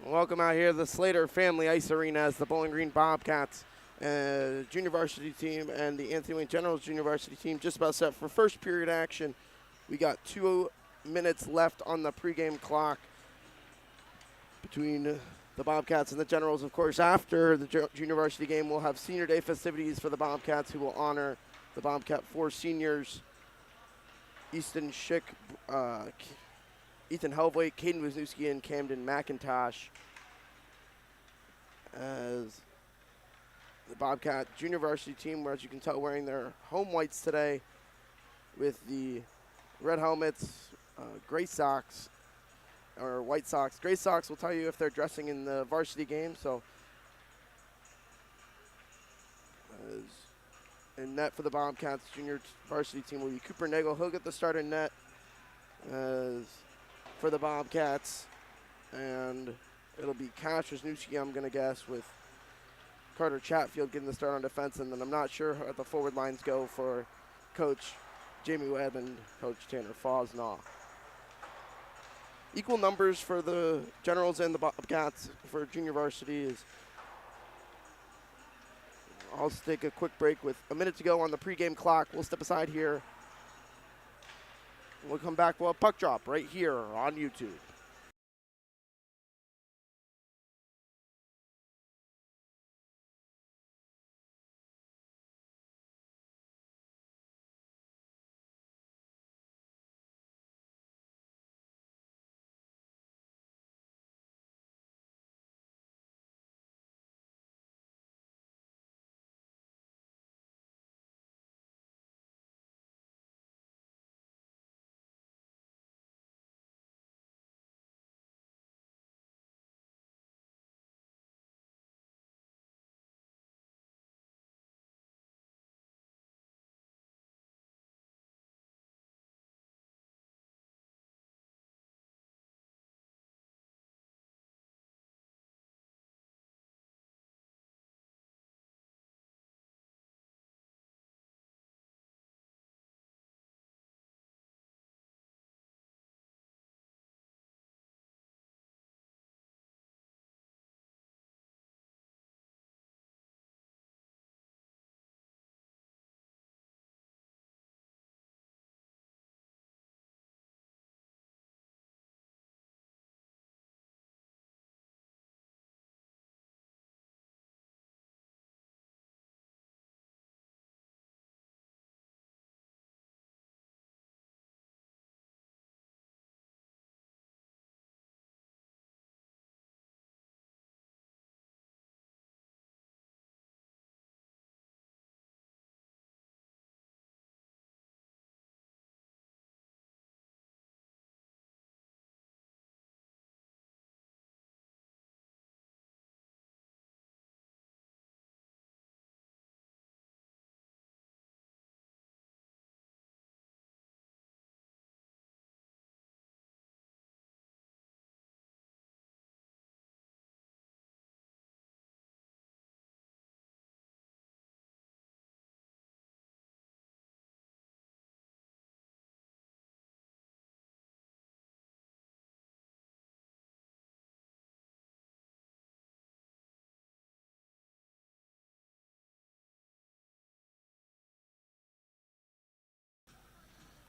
Welcome out here to the Slater Family Ice Arena as the Bowling Green Bobcats junior varsity team and the Anthony Wayne Generals junior varsity team just about set for first period action. We got 2 minutes left on the pregame clock between the Bobcats and the Generals. Of course, after the junior varsity game, we'll have senior day festivities for the Bobcats, who will honor the Bobcat 4 seniors, Easton Schick, Ethan Helvoet, Caden Wisniewski, and Camden McIntosh, as the Bobcat junior varsity team, where as you can tell, wearing their home whites today with the red helmets, gray socks, or white socks. Gray socks will tell you if they're dressing in the varsity game. So, in net for the Bobcats junior varsity team will be Cooper Nagel. He'll get the start in net as for the Bobcats, and it'll be Cash Wisniewski, I'm going to guess, with Carter Chatfield getting the start on defense, and then I'm not sure how the forward lines go for Coach Jamie Webb and Coach Tanner Fosnaw. Equal numbers for the Generals and the Bobcats for junior varsity is. I'll take a quick break with a minute to go on the pregame clock. We'll step aside here. We'll come back. We'll have puck drop right here on YouTube.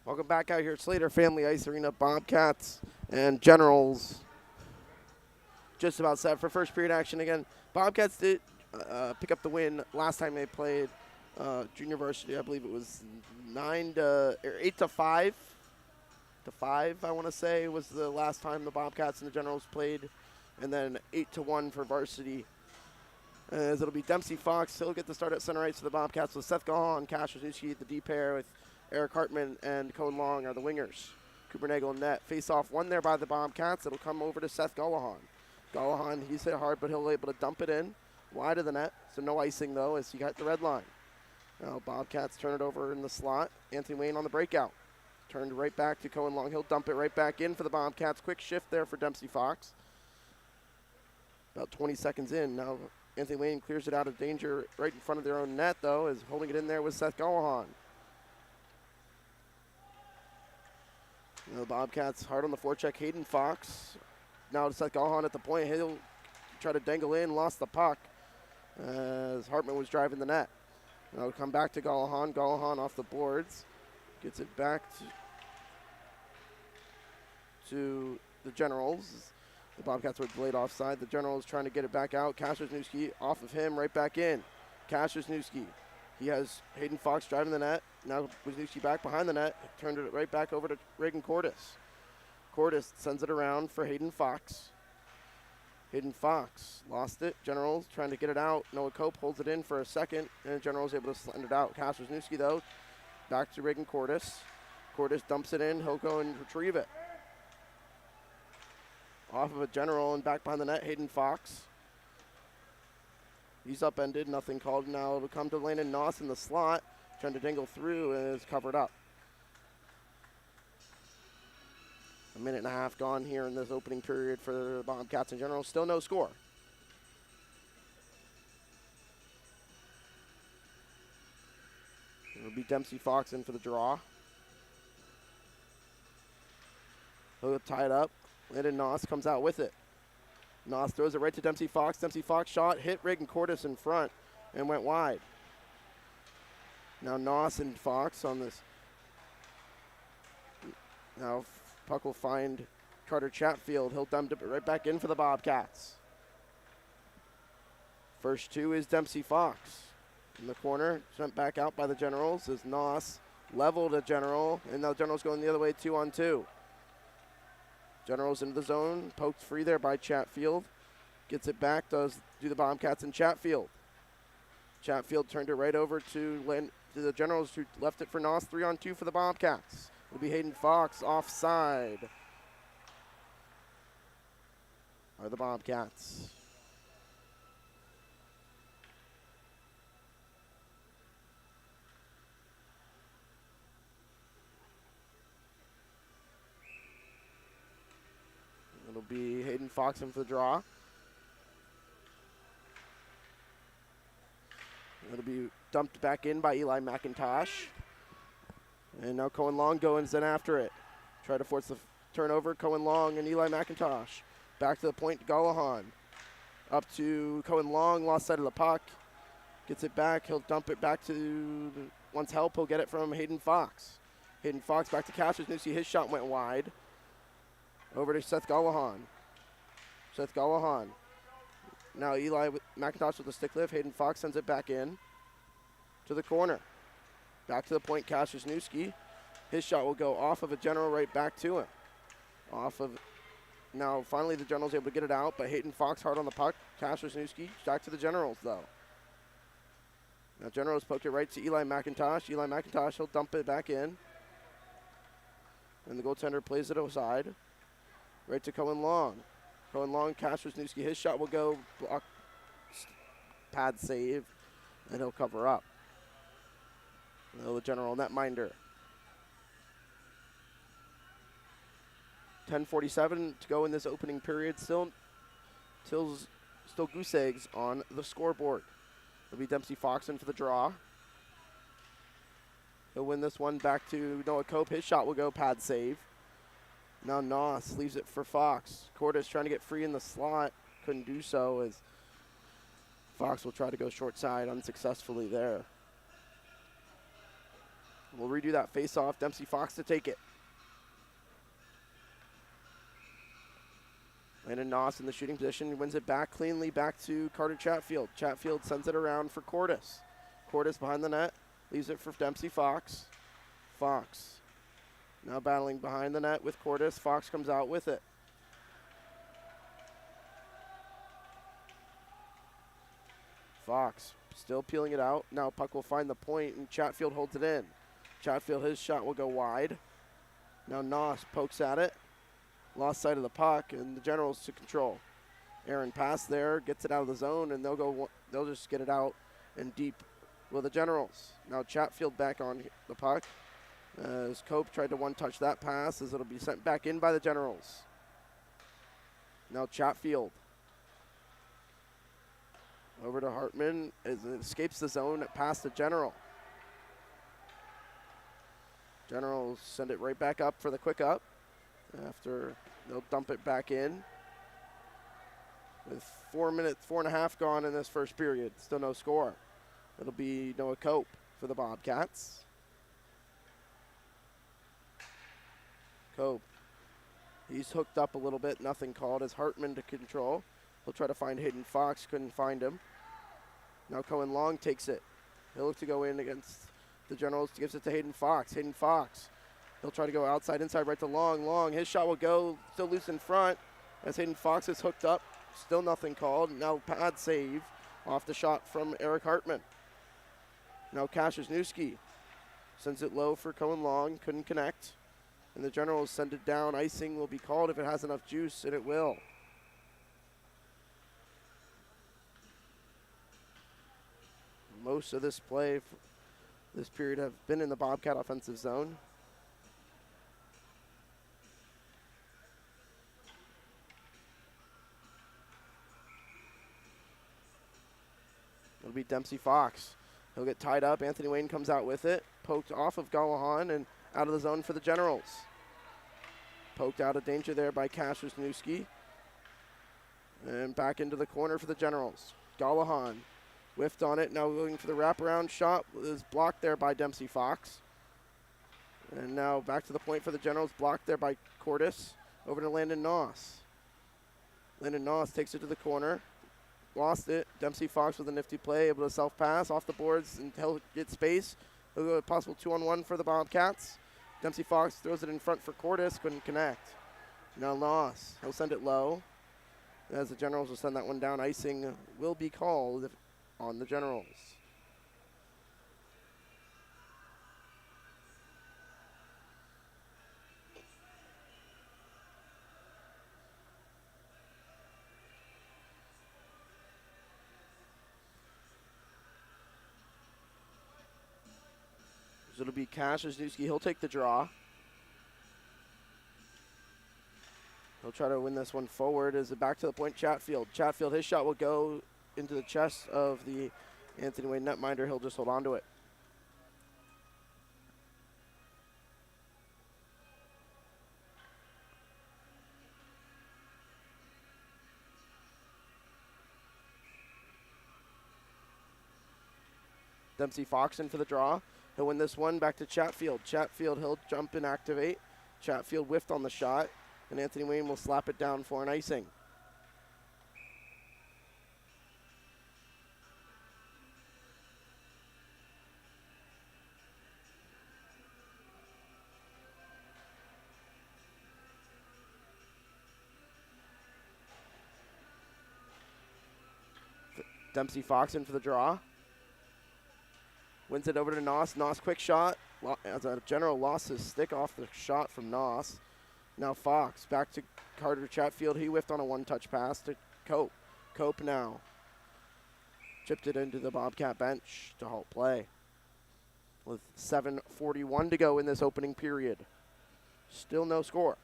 Welcome back out here at Slater Family Ice Arena. Bobcats and Generals just about set for first period action again. Bobcats did pick up the win last time they played junior varsity. I believe it was 8 to 5. To 5, I want to say, was the last time the Bobcats and the Generals played, and then 8 to 1 for varsity. As it'll be Dempsey Fox. He'll get the start at center ice for the Bobcats with Seth Gahan and Cash Wisniewski at the D pair with Eric Hartman and Cone Long are the wingers. Cooper Nagel net. Face off won there by the Bobcats. It'll come over to Seth Gallahan. Gallahan, he's hit hard, but he'll be able to dump it in wide of the net. So no icing, though, as he got the red line. Now Bobcats turn it over in the slot. Anthony Wayne on the breakout. Turned right back to Cohen Long. He'll dump it right back in for the Bobcats. Quick shift there for Dempsey Fox. About 20 seconds in. Now Anthony Wayne clears it out of danger right in front of their own net, though, is holding it in there with Seth Gallahan. The Bobcats hard on the forecheck. Hayden Fox now to Seth Gallahan at the point. He'll try to dangle in, lost the puck as Hartman was driving the net. Now it'll come back to Gallahan. Gallahan off the boards. Gets it back to the Generals. The Bobcats were delayed offside. The Generals trying to get it back out. Kashersnewski off of him, right back in. Kashersnewski. He has Hayden Fox driving the net. Now Wisniewski back behind the net. Turned it right back over to Reagan Cordes. Cordes sends it around for Hayden Fox. Hayden Fox lost it. Generals trying to get it out. Noah Cope holds it in for a second, and Generals able to send it out. Kashersnewski, though, back to Reagan Cordes. Cordes dumps it in. He'll go and retrieve it. Off of a General and back behind the net, Hayden Fox. He's upended, nothing called. Now it'll come to Landon Noss in the slot, trying to dangle through, and is covered up. A minute and a half gone here in this opening period for the Bobcats in general. Still no score. It'll be Dempsey Fox in for the draw. He'll tie it up. Landon Noss comes out with it. Noss throws it right to Dempsey Fox. Dempsey Fox shot, hit Reagan Cordes in front, and went wide. Now Noss and Fox on this. Now puck will find Carter Chatfield. He'll dump it right back in for the Bobcats. First two is Dempsey Fox. In the corner, sent back out by the Generals as Noss leveled a General, and now Generals going the other way, 2-on-2. Generals into the zone, poked free there by Chatfield. Gets it back, does do the Bobcats in Chatfield. Chatfield turned it right over to the Generals, who left it for Noss, 3-on-2 for the Bobcats. It'll be Hayden Fox offside. Are the Bobcats. It'll be Hayden Fox in for the draw. It'll be dumped back in by Eli McIntosh. And now Cohen Long goes in after it. Try to force the turnover. Cohen Long and Eli McIntosh. Back to the point, Gallahan. Up to Cohen Long, lost sight of the puck. Gets it back. He'll dump it back to, wants help, he'll get it from Hayden Fox. Hayden Fox back to Kashersnewski. His shot went wide. Over to Seth Gallahan. Seth Gallahan. Now Eli McIntosh with the stick lift. Hayden Fox sends it back in to the corner. Back to the point, Kashersnewski. His shot will go off of a General right back to him. Off of, now finally the General's able to get it out, but Hayden Fox hard on the puck. Kashersnewski back to the Generals though. Now Generals poked it right to Eli McIntosh. Eli McIntosh, he'll dump it back in. And the goaltender plays it aside. Right to Cohen Long. Cohen Long, Kashersnewski, his shot will go, block, pad save, and he'll cover up. The General netminder. 10:47 to go in this opening period. Still goose eggs on the scoreboard. It'll be Dempsey Fox in for the draw. He'll win this one back to Noah Cope. His shot will go, pad save. Now Noss leaves it for Fox. Cordes trying to get free in the slot. Couldn't do so as Fox will try to go short side unsuccessfully there. We'll redo that face-off. Dempsey Fox to take it. Landon Noss in the shooting position. Wins it back cleanly back to Carter Chatfield. Chatfield sends it around for Cordes. Cordes behind the net. Leaves it for Dempsey Fox. Fox now battling behind the net with Cordes. Fox comes out with it. Fox still peeling it out. Now puck will find the point and Chatfield holds it in. Chatfield, his shot will go wide. Now Noss pokes at it. Lost sight of the puck and the Generals to control. Aaron pass there, gets it out of the zone, and they'll just get it out and deep with the Generals. Now Chatfield back on the puck. As Cope tried to one-touch that pass, as it'll be sent back in by the Generals. Now Chatfield. Over to Hartman as it escapes the zone past the General. Generals send it right back up for the quick up. After they'll dump it back in. with 4.5 gone in this first period. Still no score. It'll be Noah Cope for the Bobcats. Cope. He's hooked up a little bit. Nothing called as Hartman to control. He'll try to find Hayden Fox. Couldn't find him. Now Cohen Long takes it. He'll look to go in against the Generals. Gives it to Hayden Fox. Hayden Fox. He'll try to go outside, inside, right to Long. Long. His shot will go. Still loose in front as Hayden Fox is hooked up. Still nothing called. Now pad save off the shot from Eric Hartman. Now Kaszewski sends it low for Cohen Long. Couldn't connect. And the Generals send it down. Icing will be called if it has enough juice, and it will. Most of this play, this period, have been in the Bobcat offensive zone. It'll be Dempsey Fox. He'll get tied up. Anthony Wayne comes out with it. Poked off of Gallahan and out of the zone for the Generals. Poked out of danger there by Kaszewski. And back into the corner for the Generals. Gallahan whiffed on it. Now going for the wraparound shot. Is blocked there by Dempsey Fox. And now back to the point for the Generals. Blocked there by Cordes. Over to Landon Noss. Landon Noss takes it to the corner. Lost it. Dempsey Fox with a nifty play. Able to self-pass off the boards and he'll get space. He'll go a possible 2-on-1 for the Bobcats. Dempsey Fox throws it in front for Cordes. Couldn't connect. Now Noss. He'll send it low. As the Generals will send that one down. Icing will be called on the Generals. So it'll be Kaszewski. He'll take the draw. He'll try to win this one forward. Is it back to the point? Chatfield. Chatfield, his shot will go into the chest of the Anthony Wayne netminder. He'll just hold on to it. Dempsey Fox in for the draw. He'll win this one. Back to Chatfield. Chatfield, he'll jump and activate. Chatfield whiffed on the shot. And Anthony Wayne will slap it down for an icing. Dempsey Fox in for the draw. Wins it over to Noss. Noss, quick shot. As a General lost his stick off the shot from Noss. Now Fox, back to Carter Chatfield. He whiffed on a one-touch pass to Cope. Cope now chipped it into the Bobcat bench to halt play. With 7:41 to go in this opening period. Still no score.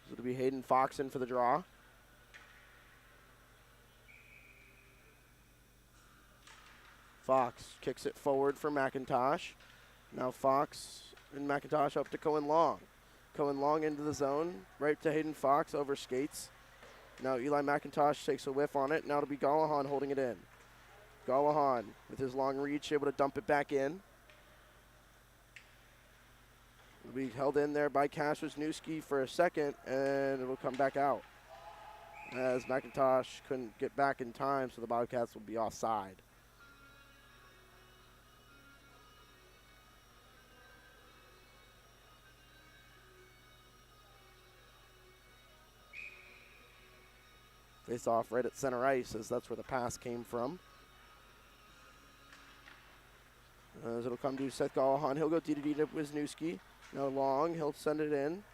So it'll be Hayden Fox in for the draw. Fox kicks it forward for McIntosh. Now Fox and McIntosh up to Cohen Long. Cohen Long into the zone, right to Hayden Fox over skates. Now Eli McIntosh takes a whiff on it. Now it'll be Gallahan holding it in. Gallahan with his long reach, able to dump it back in. It'll be held in there by Kaszewski for a second, and it'll come back out. As McIntosh couldn't get back in time, so the Bobcats will be offside. Face off right at center ice, as that's where the pass came from. As it'll come to Seth Gallahan. He'll go D-to-D to Wisniewski. Now Long, he'll send it in.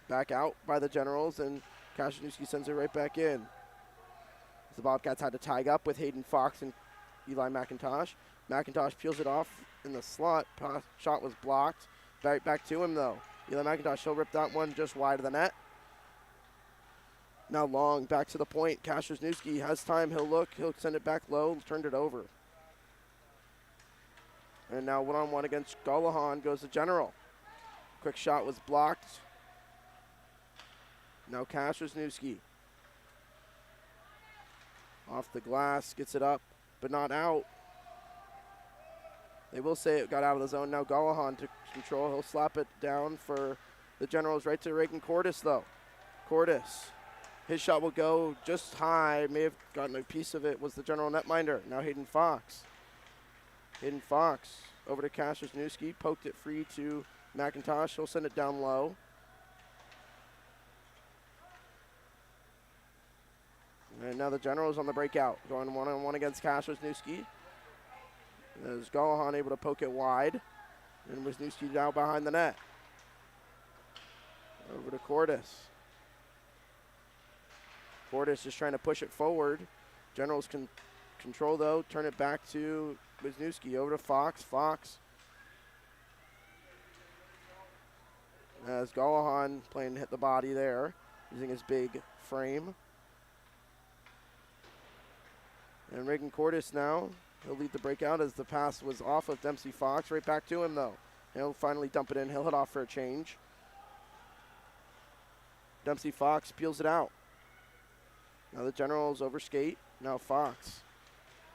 Back out by the Generals, and Kaszewski sends it right back in. The Bobcats had to tie up with Hayden Fox and Eli McIntosh. McIntosh peels it off in the slot. Shot was blocked. Back to him, though. Eli McIntosh, he'll rip that one just wide of the net. Now Long, back to the point. Kaszewski has time. He'll look. He'll send it back low. Turned it over. And now one-on-one against Gullahan goes the General. Quick shot was blocked. Now Wisniewski. Off the glass, gets it up, but not out. They will say it got out of the zone. Now Gullahan to control. He'll slap it down for the Generals right to Reagan Cordes, though. Cordes. His shot will go just high. May have gotten a piece of it. Was the General netminder. Now Hayden Fox. Hayden Fox over to Wisniewski. Poked it free to McIntosh. He'll send it down low. And now the Generals on the breakout. Going one-on-one against Wisniewski. As Gullahan able to poke it wide. And Wisniewski now behind the net. Over to Cordes. Cordes just trying to push it forward. Generals can control though. Turn it back to Wisniewski. Over to Fox. Fox. As Gullahan playing hit the body there. Using his big frame. And Reagan Cordes now. He'll lead the breakout as the pass was off of Dempsey Fox. Right back to him though. He'll finally dump it in. He'll hit off for a change. Dempsey Fox peels it out. Now the Generals over skate. Now Fox.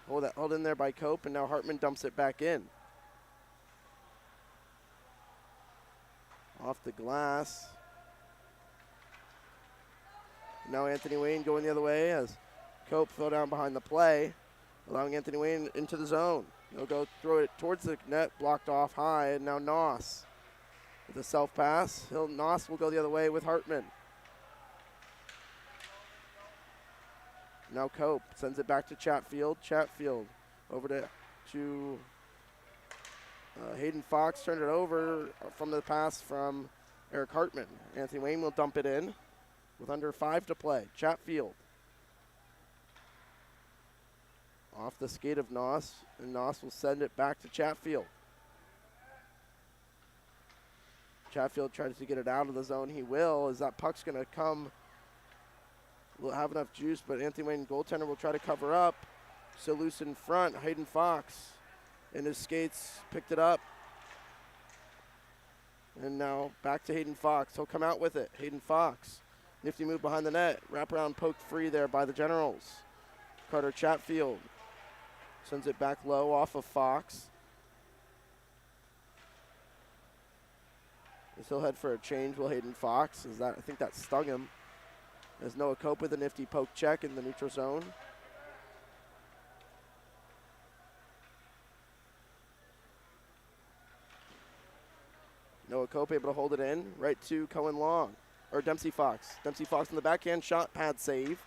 Hold in there by Cope, and now Hartman dumps it back in. Off the glass. Now Anthony Wayne going the other way as Cope fell down behind the play, allowing Anthony Wayne into the zone. He'll go throw it towards the net, blocked off high, and now Noss with a self pass. Noss will go the other way with Hartman. Now Cope sends it back to Chatfield. Chatfield over to Hayden Fox. Turned it over from the pass from Eric Hartman. Anthony Wayne will dump it in with under 5 to play. Chatfield. Off the skate of Noss, and Noss will send it back to Chatfield. Chatfield tries to get it out of the zone. He will, as that puck's going to come. Will have enough juice, but Anthony Wayne, goaltender, will try to cover up. So loose in front. Hayden Fox in his skates picked it up. And now back to Hayden Fox. He'll come out with it. Hayden Fox. Nifty move behind the net. Wraparound poked free there by the Generals. Carter Chatfield sends it back low off of Fox. He'll head for a change, will Hayden Fox. I think that stung him. As Noah Cope with a nifty poke check in the neutral zone. Noah Cope able to hold it in. Right to Cohen Long. Or Dempsey Fox. Dempsey Fox in the backhand shot. Pad save.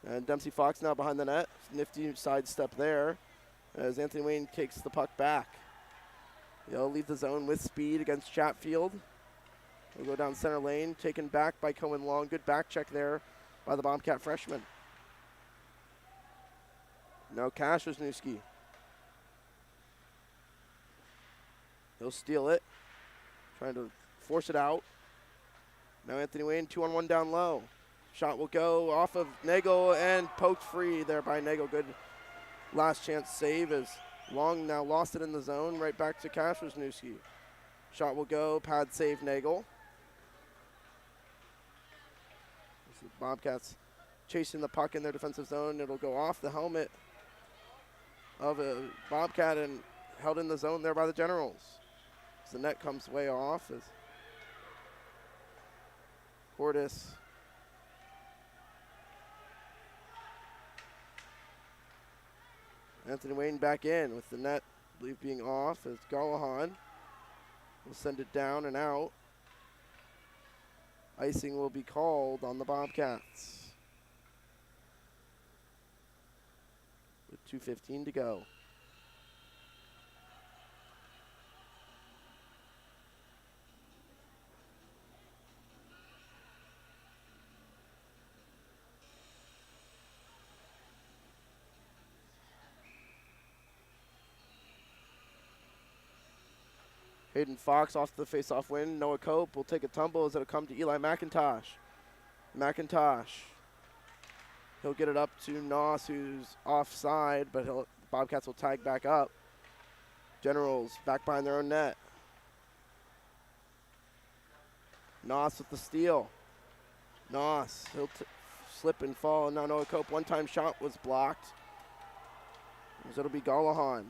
And Dempsey Fox now behind the net. Nifty sidestep there. As Anthony Wayne takes the puck back. He'll leave the zone with speed against Chatfield. He'll go down center lane, taken back by Cohen Long. Good back check there by the Bobcat freshman. Now Wisniewski. He'll steal it, trying to force it out. Now Anthony Wayne, 2-on-1 down low. Shot will go off of Nagel and poked free there by Nagel. Good last chance save as Long now lost it in the zone. Right back to Wisniewski. Shot will go, pad save Nagel. The Bobcats chasing the puck in their defensive zone. It'll go off the helmet of a Bobcat and held in the zone there by the Generals. As the net comes way off as Cordes Anthony Wayne back in with the net, I believe, being off as Gullahan will send it down and out. Icing will be called on the Bobcats with 2:15 to go. Hayden Fox off the face-off win. Noah Cope will take a tumble as it'll come to Eli McIntosh. McIntosh He'll get it up to Noss, who's offside, but Bobcats will tag back up. Generals back behind their own net. Noss with the steal. Noss, he'll slip and fall. Now Noah Cope, one-time shot was blocked. So it'll be Galahan.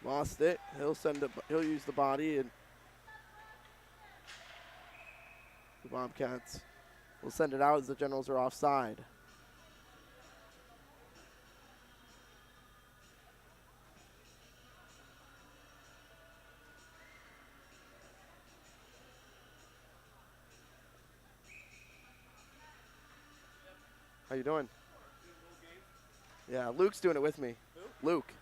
Lost it. He'll use the body, and the Bobcats will send it out as the Generals are offside. How you doing? Yeah, Luke's doing it with me. Who? Luke.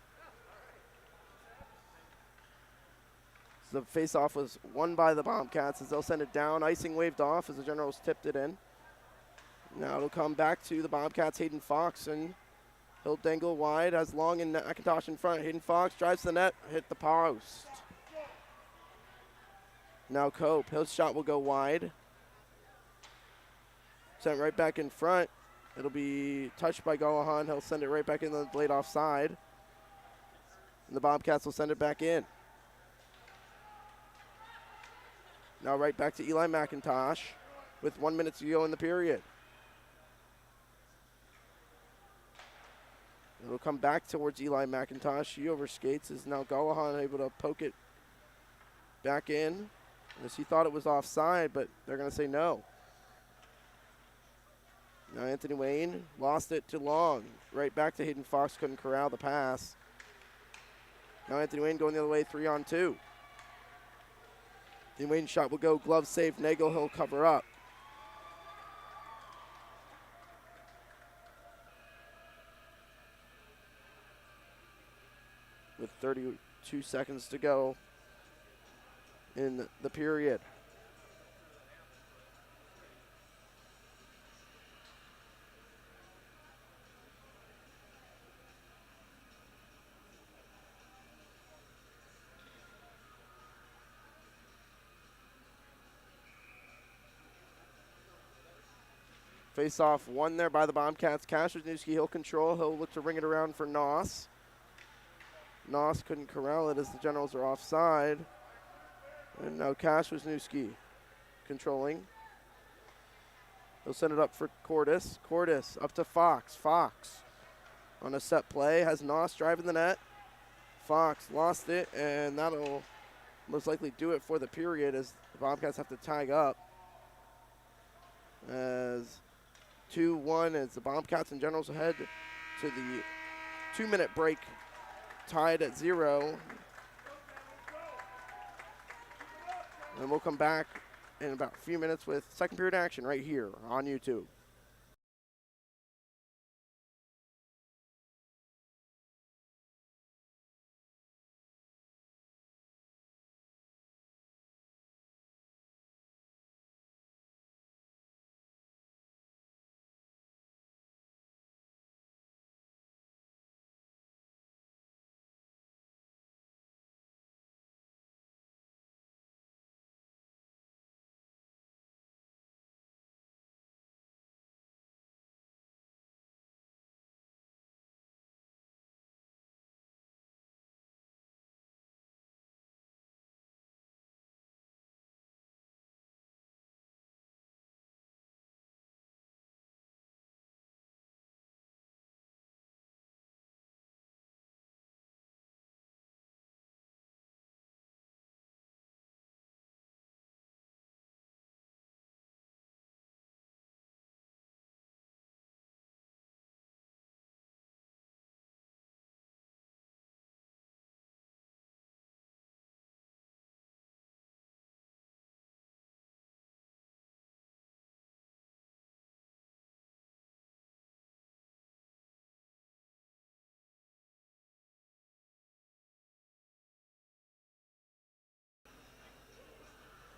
So the face-off was won by the Bobcats as they'll send it down. Icing waved off as the Generals tipped it in. Now it'll come back to the Bobcats, Hayden Fox, and he'll dangle wide, has Long and McIntosh in front. Hayden Fox drives the net, hit the post. Now Cope, his shot will go wide. Sent right back in front. It'll be touched by Galahan. He'll send it right back in the blade offside. And the Bobcats will send it back in. Now right back to Eli McIntosh with 1 minute to go in the period. It'll come back towards Eli McIntosh. He overskates. Is now Galahan able to poke it back in? As he thought it was offside, but they're going to say no. Now Anthony Wayne lost it to Long. Right back to Hayden Fox, couldn't corral the pass. Now Anthony Wayne going the other way, 3-on-2. The Wayne shot will go, glove save, Nagel, he'll cover up. With 32 seconds to go in the period. Face-off won there by the Bobcats. Kasherzewski, he'll control. He'll look to ring it around for Noss. Noss couldn't corral it as the Generals are offside. And now Kasherzewski controlling. He'll send it up for Cordis. Cordis up to Fox. Fox on a set play has Noss driving the net. Fox lost it, and that'll most likely do it for the period as the Bobcats have to tag up. As 2-1 as the Bobcats and Generals head to the 2-minute break, tied at 0. And we'll come back in about a few minutes with second period action right here on YouTube.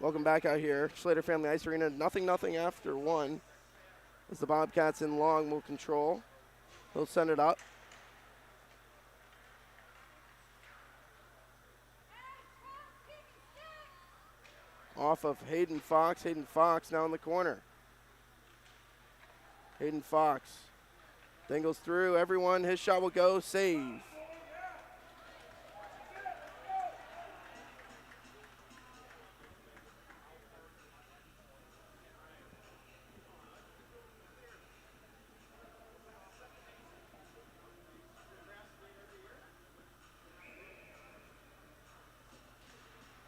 Welcome back out here. Schlater Family Ice Arena, 0-0 after 1. As the Bobcats in Long will control. He'll send it up. Off of Hayden Fox. Hayden Fox now in the corner. Hayden Fox dangles through everyone. His shot will go. Save.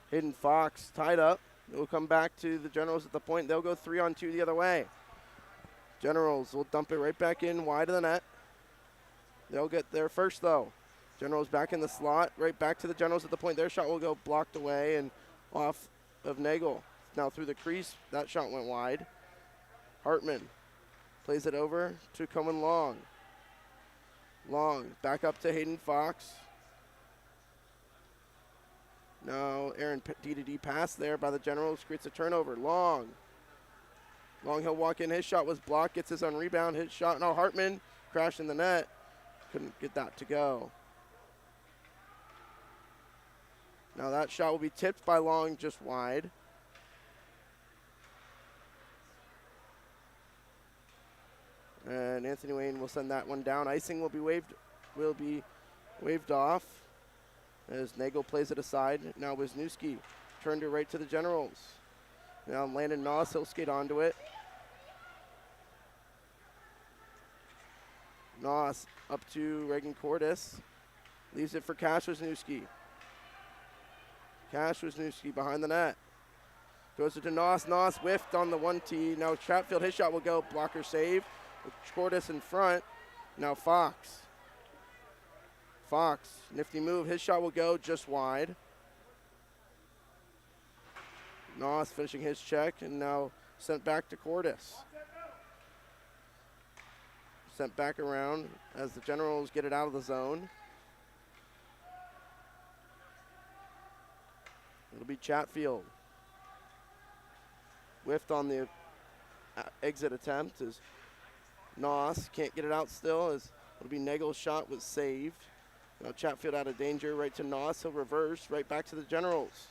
Hayden Fox tied up. It will come back to the Generals at the point. They'll go 3-on-2 the other way. Generals will dump it right back in wide of the net. They'll get there first, though. Generals back in the slot, right back to the Generals at the point. Their shot will go blocked away and off of Nagel. Now through the crease, that shot went wide. Hartman plays it over to Cohen Long. Long back up to Hayden Fox. Now Aaron D-to-D pass there by the Generals, creates a turnover. Long, he'll walk in. His shot was blocked, gets his own rebound. His shot, no, Hartman crashed in the net. Couldn't get that to go. Now that shot will be tipped by Long, just wide. And Anthony Wayne will send that one down. Icing will be waved off as Nagel plays it aside. Now Wisniewski turned it right to the Generals. Now Landon Noss, he'll skate onto it. Noss up to Reagan Cordes. Leaves it for Cash Wisniewski. Cash Wisniewski behind the net. Goes it to Noss. Noss whiffed on the 1T. Now Chatfield, his shot will go. Blocker save. With Cordes in front. Now Fox. Fox, nifty move. His shot will go just wide. Noss finishing his check and now sent back to Cordes. Sent back around as the Generals get it out of the zone. It'll be Chatfield. Whiffed on the exit attempt as Noss can't get it out still, as it'll be Nagel's shot was saved. Now Chatfield out of danger, right to Noss. He'll reverse, right back to the Generals.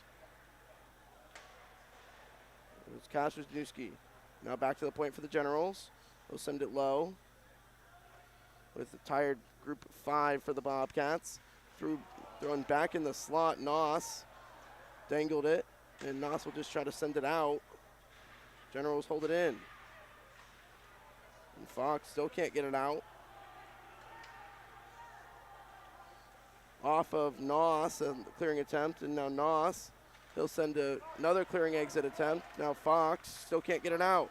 It's Cash Wisniewski. Now back to the point for the Generals. They'll send it low. With the tired group of 5 for the Bobcats. Throwing back in the slot, Noss dangled it, and Noss will just try to send it out. Generals hold it in. And Fox still can't get it out. Off of Noss, a clearing attempt, and now Noss, he'll send another clearing exit attempt. Now Fox still can't get it out.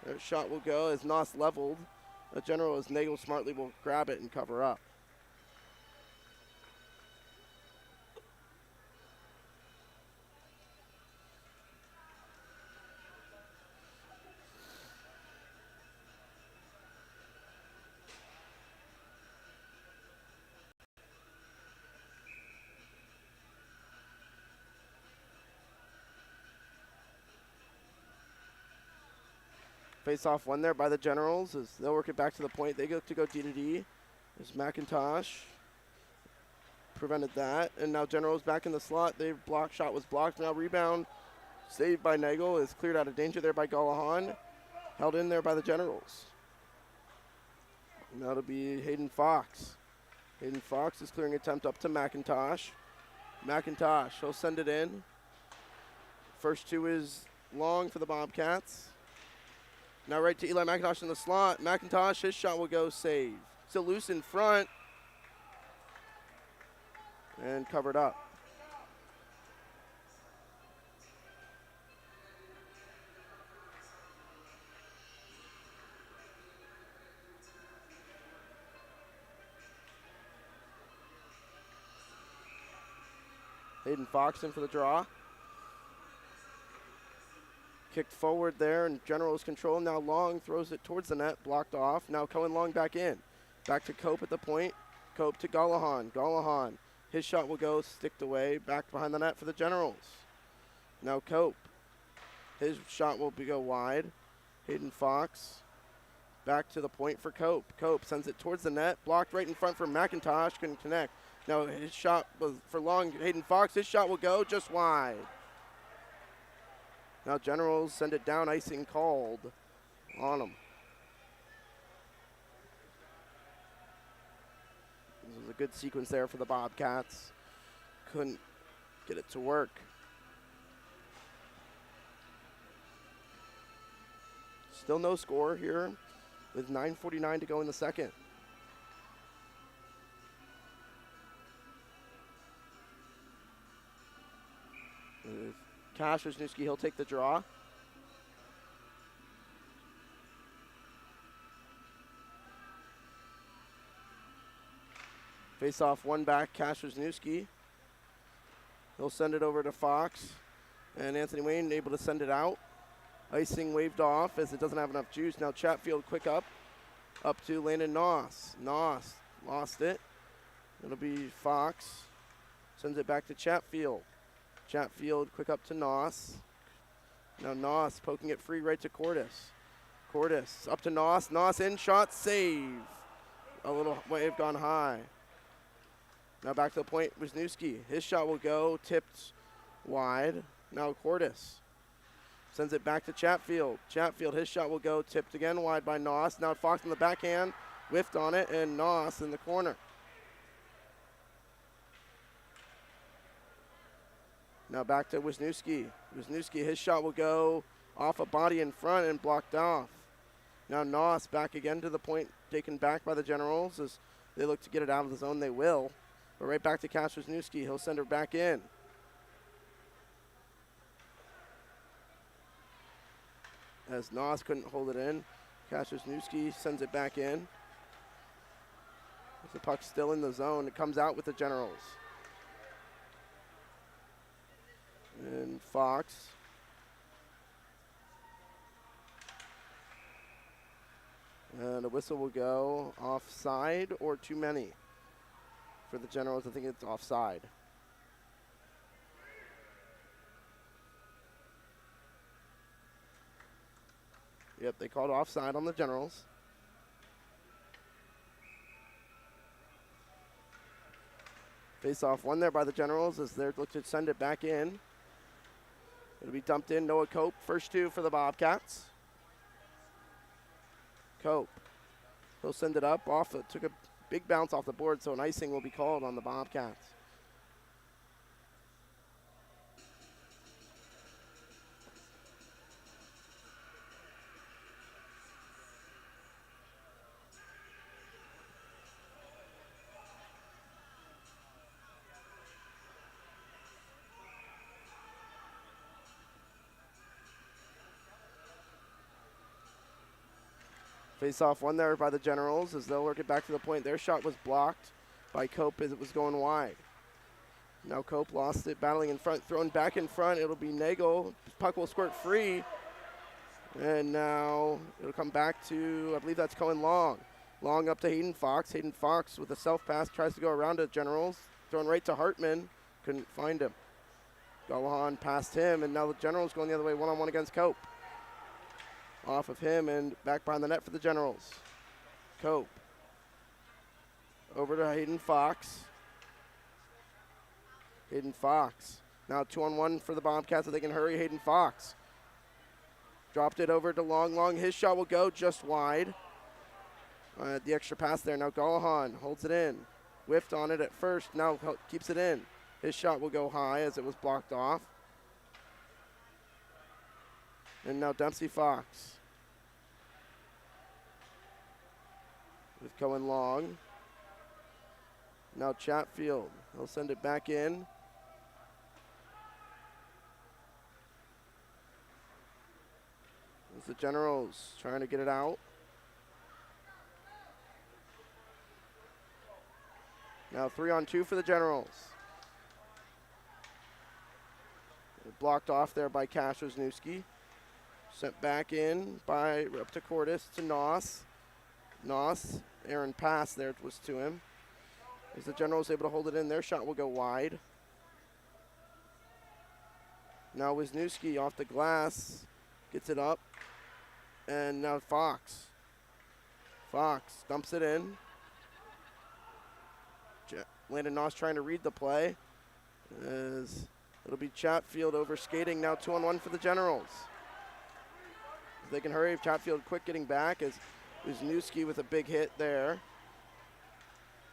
Their shot will go as Noss leveled. The General, as Nagel smartly will grab it and cover up. Face-off won there by the Generals as they'll work it back to the point. They go D-to-D. There's McIntosh. Prevented that. And now Generals back in the slot. Their shot was blocked. Now rebound saved by Nagel. Is cleared out of danger there by Gallahan. Held in there by the Generals. Now it'll be Hayden Fox. Hayden Fox is clearing attempt up to McIntosh. McIntosh, he'll send it in. First 2 is long for the Bobcats. Now right to Eli McIntosh in the slot. McIntosh, his shot will go save. Still loose in front. And covered up. Hayden Fox in for the draw. Kicked forward there, and Generals control. Now Long throws it towards the net, blocked off. Now Cohen Long back in. Back to Cope at the point. Cope to Gallahan. Gallahan, his shot will go, sticked away, back behind the net for the Generals. Now Cope, his shot will go wide. Hayden Fox, back to the point for Cope. Cope sends it towards the net, blocked right in front for McIntosh, couldn't connect. Now his shot was for Long. Hayden Fox, his shot will go just wide. Now Generals send it down, icing called on them. a good sequence there for the Bobcats. Couldn't get it to work. Still no score here with 9:49 to go in the second. Cash Wisniewski, he'll take the draw. Face off one back, Cash Wisniewski. He'll send it over to Fox. And Anthony Wayne able to send it out. Icing waved off as it doesn't have enough juice. Now Chatfield quick up to Landon Noss. Noss lost it. It'll be Fox. Sends it back to Chatfield. Chatfield quick up to Noss. Now Noss poking it free right to Cordis. Cordis up to Noss. Noss in, shot, save. A little wave gone high. Now back to the point, Wisniewski. His shot will go, tipped wide. Now Cordis sends it back to Chatfield. Chatfield, his shot will go, tipped again wide by Noss. Now Fox in the backhand, whiffed on it, and Noss in the corner. Now back to Wisniewski. Wisniewski, his shot will go off a body in front and blocked off. Now Noss back again to the point, taken back by the Generals as they look to get it out of the zone. They will. But right back to Cash Wisniewski. He'll send her back in. As Noss couldn't hold it in, Cash Wisniewski sends it back in. The puck's still in the zone. It comes out with the Generals. And Fox. And a whistle will go offside or too many. For the Generals, I think it's offside. Yep, they called offside on the Generals. Face off one there by the Generals as they're looking to send it back in. It'll be dumped in. Noah Cope, first two for the Bobcats. Cope. He'll send it up off. It took a big bounce off the board, so an icing will be called on the Bobcats. Face off one there by the Generals as they'll work it back to the point. Their shot was blocked by Cope as it was going wide. Now Cope lost it, battling in front, thrown back in front. It'll be Nagel. Puck will squirt free. And now it'll come back to, I believe that's Cohen Long. Long up to Hayden Fox. Hayden Fox with a self-pass tries to go around the Generals. Thrown right to Hartman. Couldn't find him. Gallahan past him, and now the Generals going the other way, one-on-one against Cope. Off of him and back behind the net for the Generals. Cope. Over to Hayden Fox. Hayden Fox. Now 2-on-1 for the Bobcats so they can hurry. Hayden Fox. Dropped it over to Long. Long, his shot will go just wide. The extra pass there. Now Gallahan holds it in. Whiffed on it at first. Now keeps it in. His shot will go high as it was blocked off. And now Dempsey Fox. With Cohen Long. Now Chatfield. He'll send it back in. It's the Generals trying to get it out. Now 3-on-2 for the Generals. Blocked off there by Cash Wisniewski. Sent back in by up to Cordis to Noss. Noss, Aaron pass there was to him. As the Generals able to hold it in, their shot will go wide. Now Wisniewski off the glass, gets it up. And now Fox. Fox dumps it in. Landon Noss trying to read the play. As it'll be Chatfield over skating. Now 2-on-1 for the Generals. If they can hurry. Chatfield quick getting back as Wisniewski with a big hit there.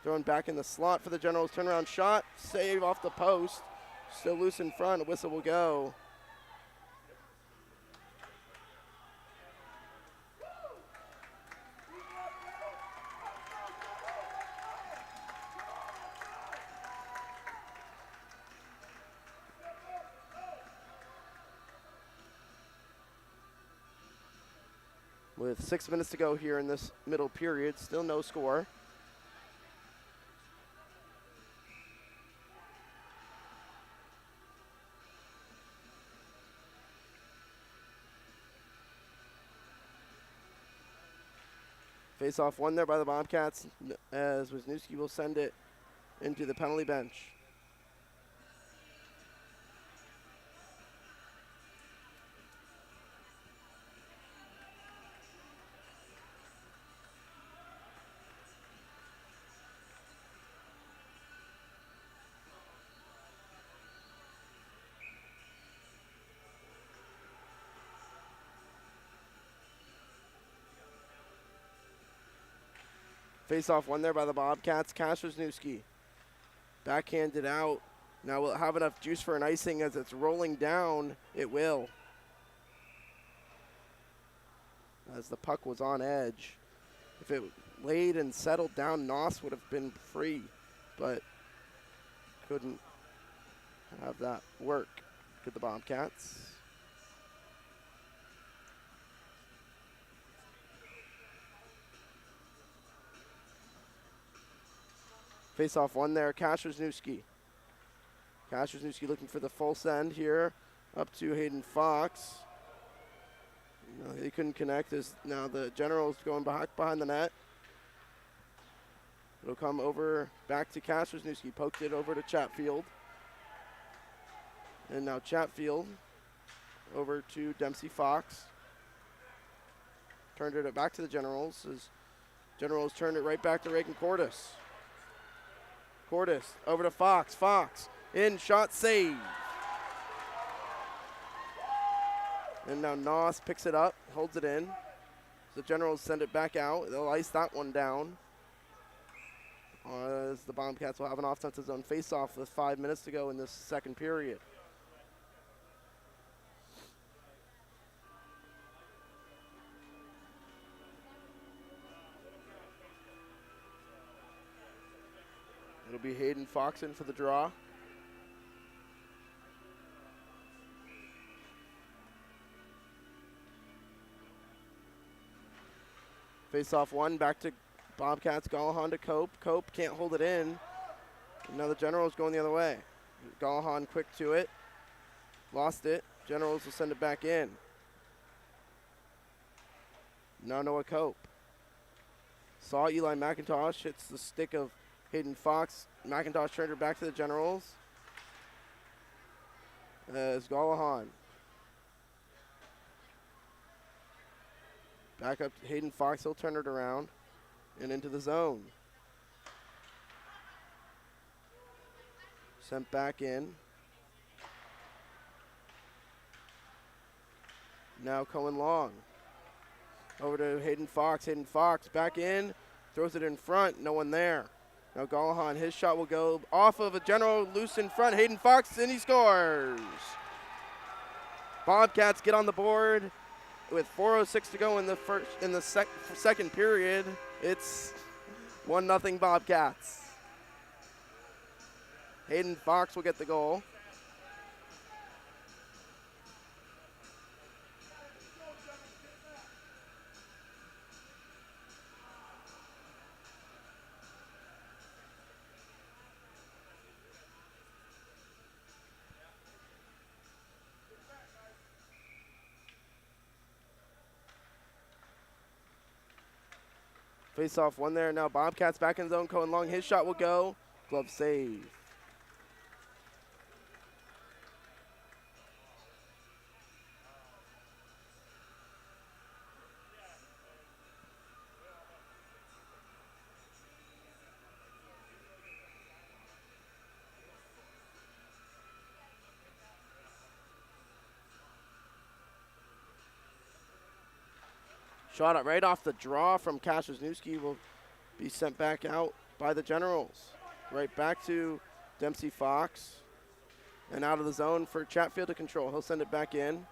Thrown back in the slot for the Generals. Turnaround shot. Save off the post. Still loose in front. A whistle will go. With 6 minutes to go here in this middle period, still no score. Face-off won there by the Bobcats, as Wisniewski will send it into the penalty bench. Face-off won there by the Bobcats. Wisniewski backhanded out. Now will it have enough juice for an icing as it's rolling down? It will. As the puck was on edge. If it laid and settled down, Noss would have been free, but couldn't have that work. Good, the Bobcats. Face-off one there, Wisniewski. Wisniewski looking for the full send here, up to Hayden Fox. No, he couldn't connect as now the Generals going back behind the net. It'll come over back to Wisniewski, poked it over to Chatfield. And now Chatfield over to Dempsey Fox. Turned it back to the Generals as Generals turned it right back to Reagan Cordes. Cordes over to Fox. Fox in, shot, save. And now Noss picks it up, holds it in. So the Generals send it back out. They'll ice that one down. As the Bobcats will have an offensive zone face-off with 5 minutes to go in this second period. It'll be Hayden Fox in for the draw. Face-off one, back to Bobcats. Gallahan to Cope. Cope can't hold it in. And now the Generals going the other way. Gallahan quick to it. Lost it. Generals will send it back in. Now Noah Cope. Saw Eli McIntosh. Hits the stick of Hayden Fox. McIntosh turned her back to the Generals. As Gallahan. Back up to Hayden Fox. He'll turn it around and into the zone. Sent back in. Now Cohen Long. Over to Hayden Fox. Hayden Fox back in. Throws it in front. No one there. Now Gallahan, his shot will go off of a General loose in front. Hayden Fox, and he scores. Bobcats get on the board with 4:06 to go in the second period. It's 1-0 Bobcats. Hayden Fox will get the goal. Face-off one there. Now Bobcats back in the zone. Cohen Long, his shot will go. Glove save. Shot it right off the draw from Wisniewski will be sent back out by the Generals. Right back to Dempsey Fox. And out of the zone for Chatfield to control. He'll send it back in.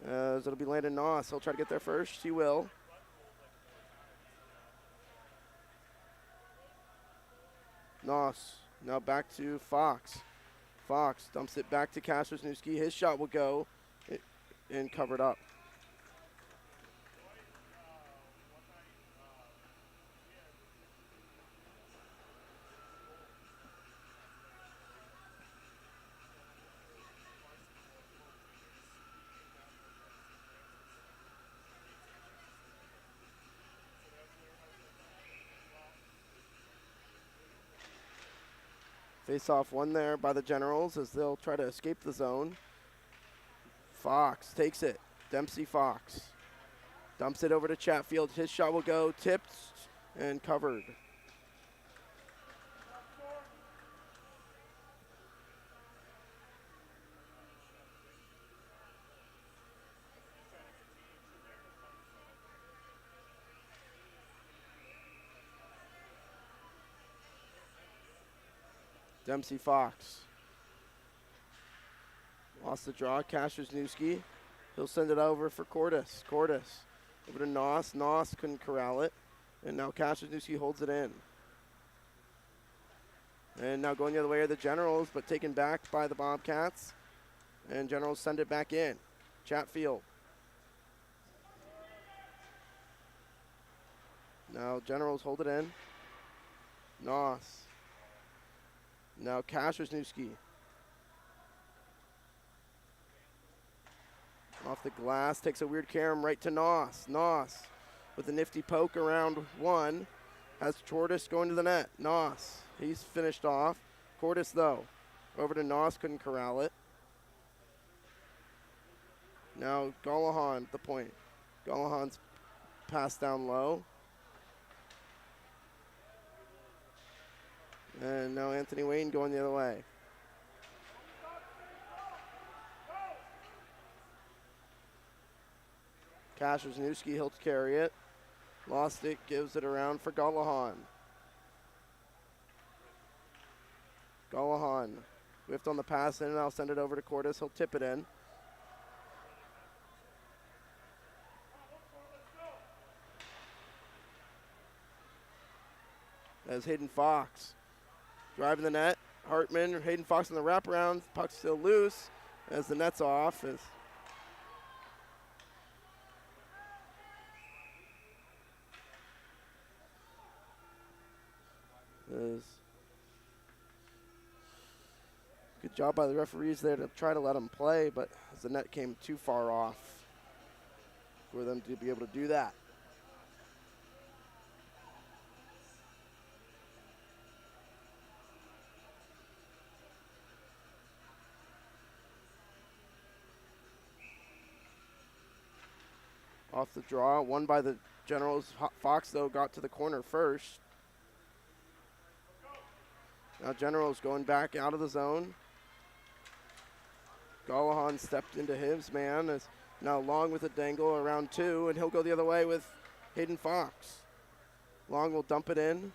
As it'll be Landon Noss. He'll try to get there first. He will. Noss. Now back to Fox. Fox dumps it back to Kaspersnewski. His shot will go and covered up. Face-off won there by the Generals as they'll try to escape the zone. Fox takes it. Dempsey Fox dumps it over to Chatfield. His shot will go tipped and covered. Dempsey Fox. Lost the draw. Kaspersnewski. He'll send it over for Cordes. Cordes over to Noss. Noss couldn't corral it. And now Kaspersnewski holds it in. And now going the other way are the Generals, but taken back by the Bobcats. And Generals send it back in. Chatfield. Now Generals hold it in. Noss. Now Kaspersnewski. Off the glass, takes a weird carom right to Noss. Noss with a nifty poke around one. Has Chortis going to the net. Noss, he's finished off. Cordes though, over to Noss, couldn't corral it. Now Golahan at the point. Golahan's pass down low. And now Anthony Wayne going the other way. Kaspersnewski, he'll carry it. Lost it, gives it around for Golahan. Golahan whiffed on the pass in, and I'll send it over to Cordes. He'll tip it in. As Hayden Fox driving the net. Hartman, Hayden Fox on the wraparound. Puck's still loose as the net's off. Good job by the referees there to try to let him play, but as the net came too far off for them to be able to do that. Off the draw, won by the Generals. Fox, though, got to the corner first. Now Generals going back out of the zone. Golahan stepped into his man. Is now Long with a dangle around two, and he'll go the other way with Hayden Fox. Long will dump it in.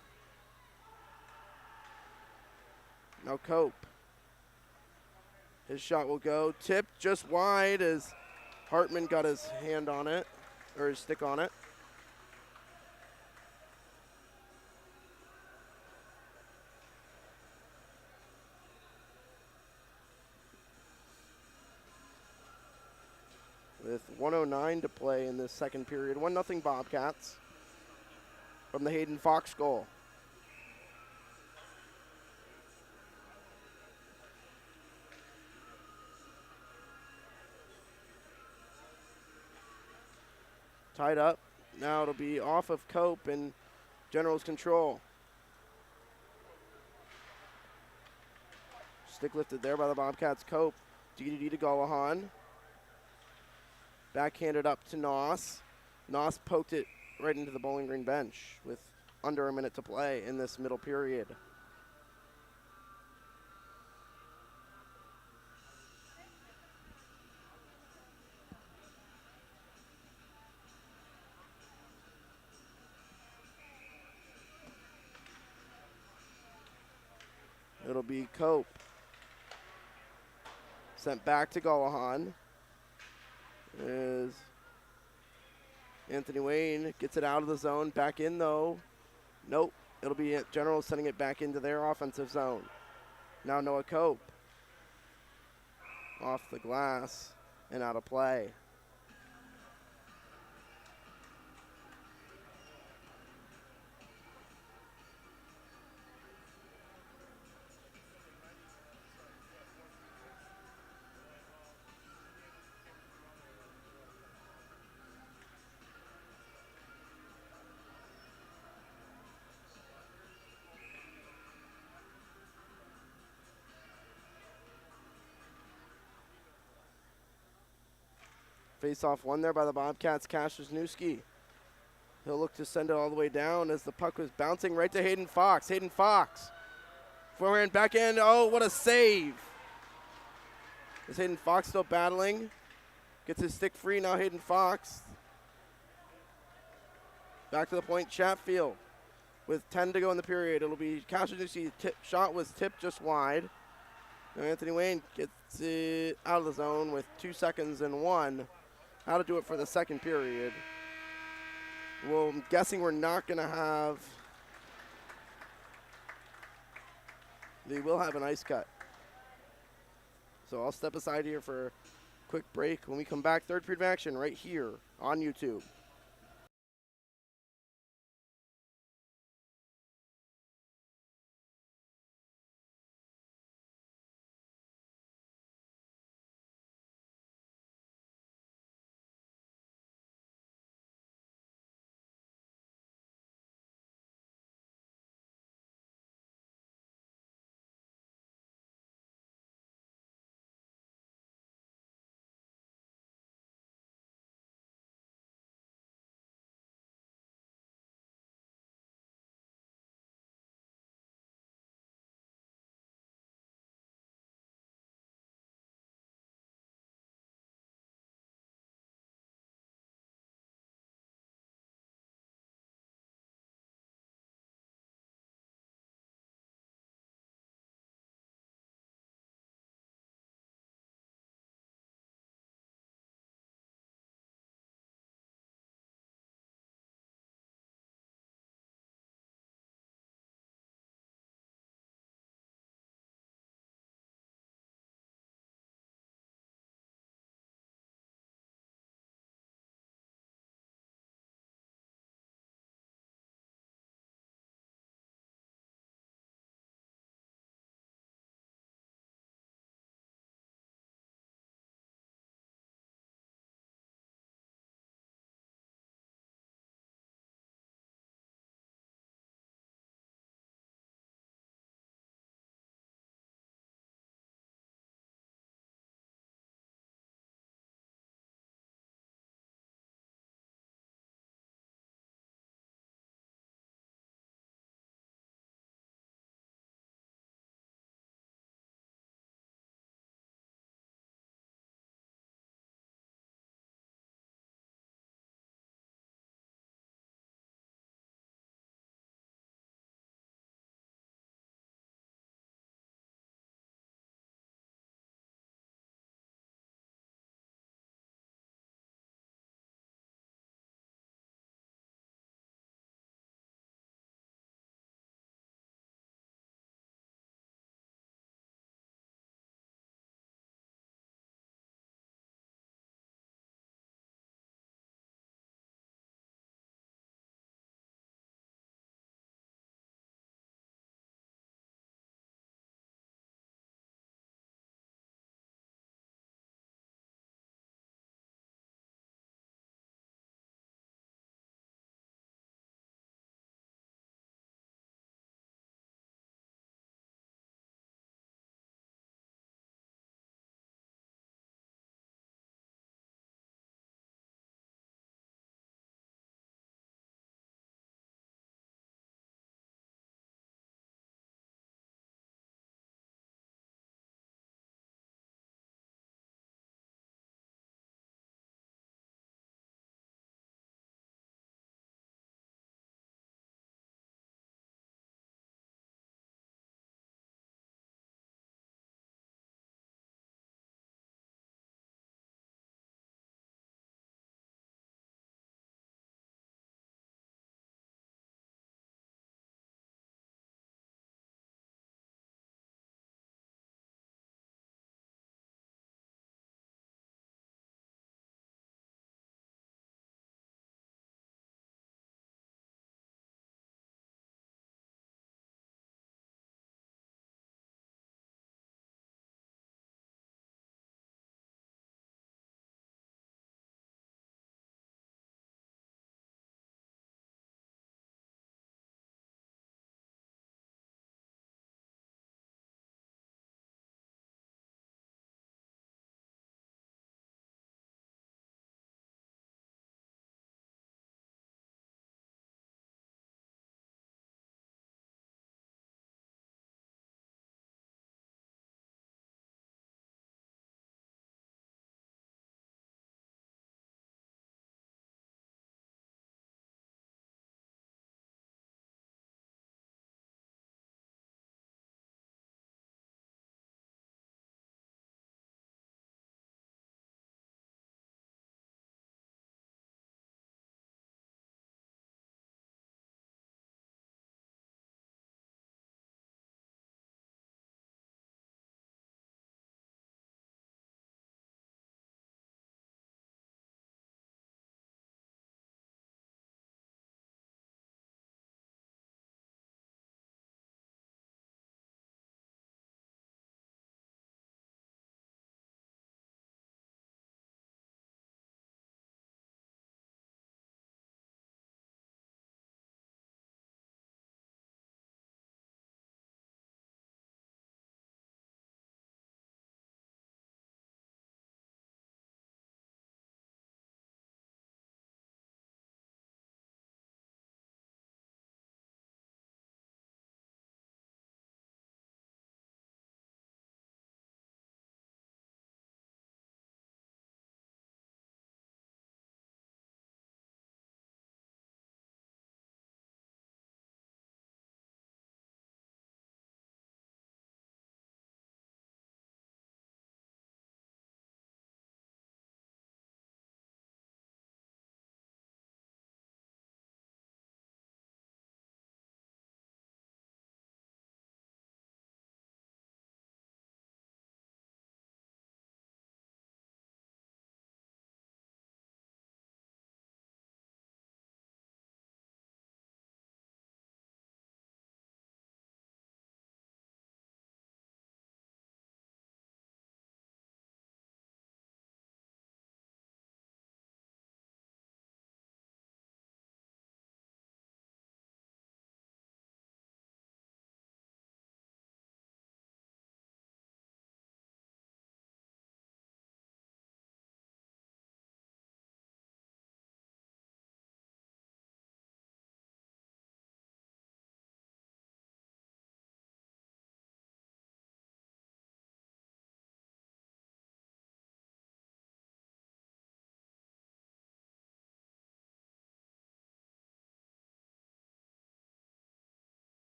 Now Cope. His shot will go. Tipped just wide as Hartman got his hand on it, or his stick on it. With 1:09 to play in this second period. 1-0 Bobcats from the Hayden Fox goal. Tied up. Now it'll be off of Cope and General's control. Stick lifted there by the Bobcats. Cope. DDD to Golahan. Backhanded up to Noss. Noss poked it right into the Bowling Green bench with under a minute to play in this middle period. It'll be Cope. Sent back to Golahan. Is Anthony Wayne gets it out of the zone. Back in, though. Nope. It'll be Generals sending it back into their offensive zone. Now Noah Cope. Off the glass and out of play. Face-off won there by the Bobcats. Wisniewski. He'll look to send it all the way down as the puck was bouncing right to Hayden Fox. Hayden Fox. Forehand, backhand. Oh, what a save. Is Hayden Fox still battling? Gets his stick free. Now Hayden Fox. Back to the point, Chatfield. With 10 to go in the period. It'll be Wisniewski. Shot was tipped just wide. Now Anthony Wayne gets it out of the zone with 2 seconds and 1. How to do it for the second period. Well, I'm guessing we're not going to have. They will have an ice cut. So I'll step aside here for a quick break. When we come back, third period of action right here on YouTube.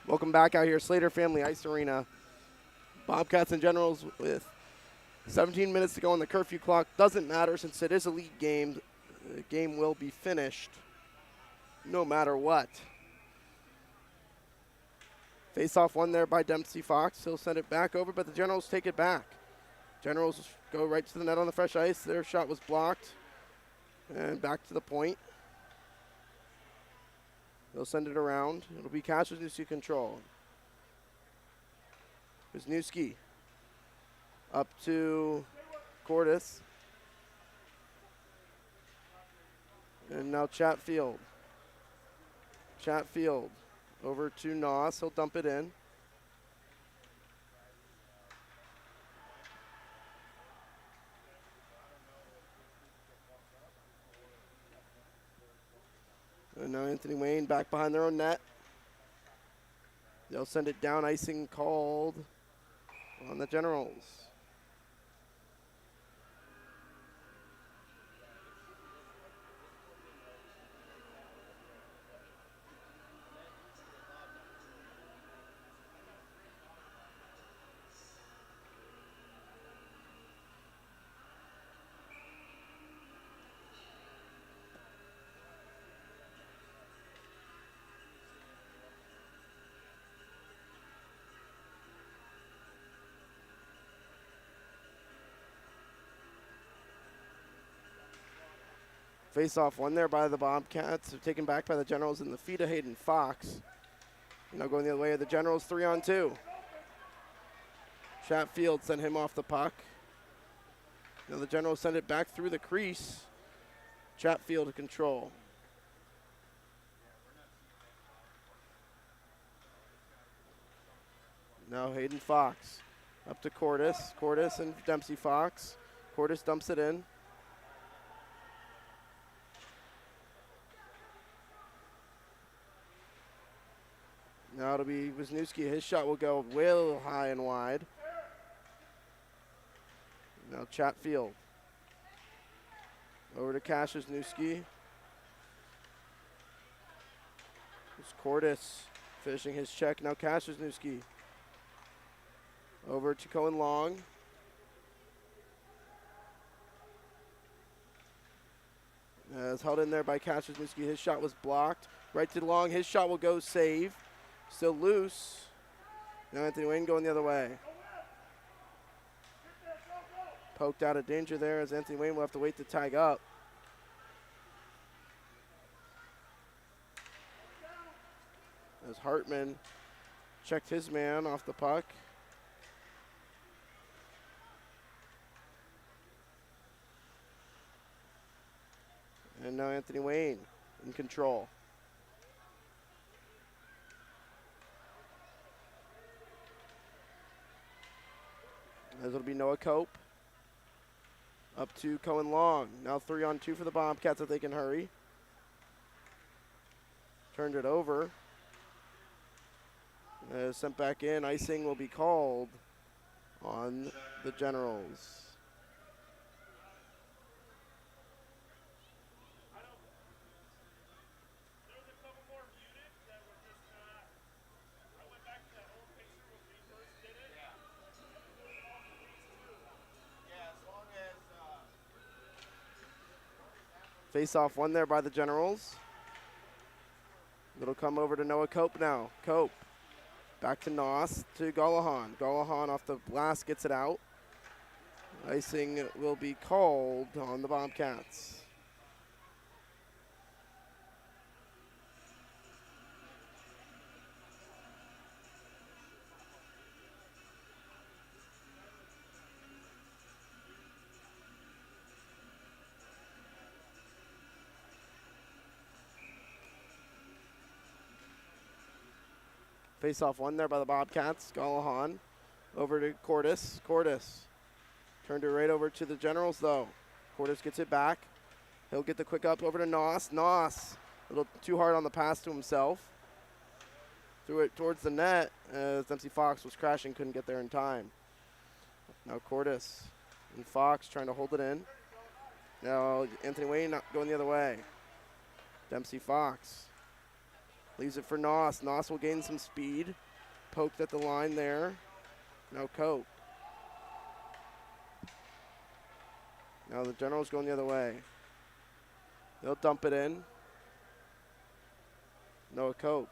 Welcome back out here, Slater Family Ice Arena. Bobcats and Generals with 17 minutes to go on the curfew clock. Doesn't matter since it is a league game. The game will be finished no matter what. Face-off won there by Dempsey Fox. He'll send it back over, but the Generals take it back. Generals go right to the net on the fresh ice. Their shot was blocked. And back to the point. They'll send it around. It'll be Wisniewski control. Wisniewski up to Cordes. And now Chatfield. Chatfield over to Noss. He'll dump it in. And now Anthony Wayne back behind their own net. They'll send it down. Icing called on the Generals. Face-off won there by the Bobcats. They're taken back by the Generals in the feet of Hayden Fox. Now going the other way of the Generals, 3-on-2. Chatfield sent him off the puck. Now the Generals send it back through the crease. Chatfield to control. Now Hayden Fox up to Cordes. Cordes and Dempsey Fox. Cordes dumps it in. Now it'll be Wisniewski. His shot will go way high and wide. Now Chatfield. Over to Cash Wisniewski. It's Cordes finishing his check. Now Cash Wisniewski. Over to Cohen Long. As held in there by Cash Wisniewski. His shot was blocked. Right to Long. His shot will go save. Still loose. Now Anthony Wayne going the other way. Poked out of danger there as Anthony Wayne will have to wait to tag up. As Hartman checked his man off the puck. And now Anthony Wayne in control. As it'll be Noah Cope. Up to Cohen Long. Now 3-on-2 for the Bobcats if they can hurry. Turned it over. Sent back in. Icing will be called on the Generals. Face-off won there by the Generals. It'll come over to Noah Cope now. Cope back to Noss to Golahan. Golahan off the blast gets it out. Icing will be called on the Bobcats. Face-off won there by the Bobcats. Golahan over to Cordes. Cordes turned it right over to the Generals, though. Cordes gets it back. He'll get the quick up over to Noss. Noss, a little too hard on the pass to himself. Threw it towards the net as Dempsey Fox was crashing, couldn't get there in time. Now Cordes and Fox trying to hold it in. Now Anthony Wayne not going the other way. Dempsey Fox. Leaves it for Noss. Noss will gain some speed. Poked at the line there. Now Cope. Now the Generals going the other way. They'll dump it in. Noah Cope.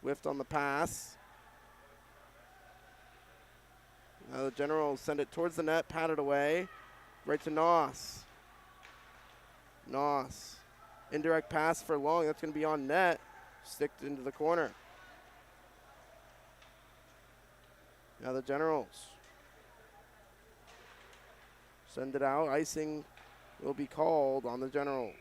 Whiffed on the pass. Now the Generals send it towards the net, pat it away. Right to Noss. Noss. Indirect pass for Long. That's going to be on net. Sticked into the corner. Now the Generals send it out. Icing will be called on the Generals.